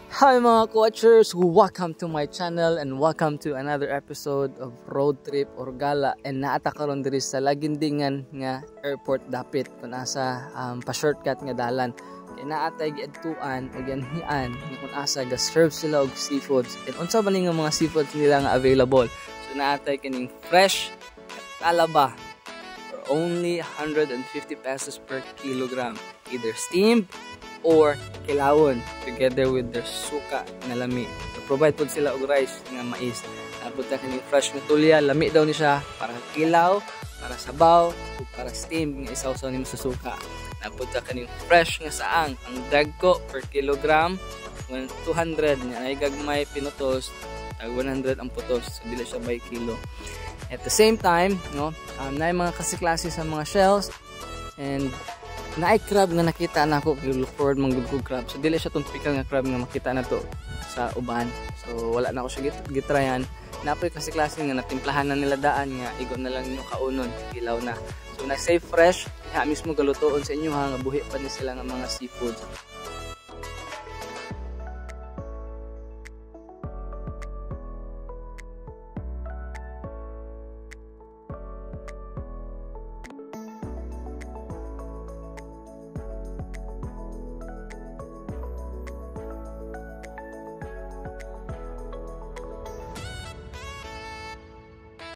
Hi mga coachers! Welcome to my channel and welcome to another episode of Road Trip or Gala. And naata karon diri sa Lagindingan nga airport dapit kung asa pa-shortcut nga dalan. Kaya naatay giadtuan o ganhian kung asa ga-serve sila og seafoods. And unsa ba nga mga seafoods nila nga available? So naatay kining fresh talaba for only 150 pesos per kilogram. Either steamed or kilawon together with their suka na lami. Provide po sila og rice nga mais. Napunta kaning fresh nga tulya, lami daw ni siya para kilaw, para sabaw, o para steam nga isawsaw nimo sa suka. Napunta kaning fresh nga saang, ang dagko per kilogram 200 nya ay gagmay pinutos, tag 100 ang putos, so dili siya by kilo. At the same time, no, naay mga klase sa mga shells and naay crab nga nakita na ako, look forward manggod ko crab. So dili siya tong typical nga crab nga makita na to sa uban. So wala na ako siya gitrayan. Napoy kasi klase nga natimplahan na nila daan nga igo na lang inyo kaunon, ilaw na. So na safe fresh, ha mismo galutoon sa inyo ha nga buhi pa ni sila nga mga seafood.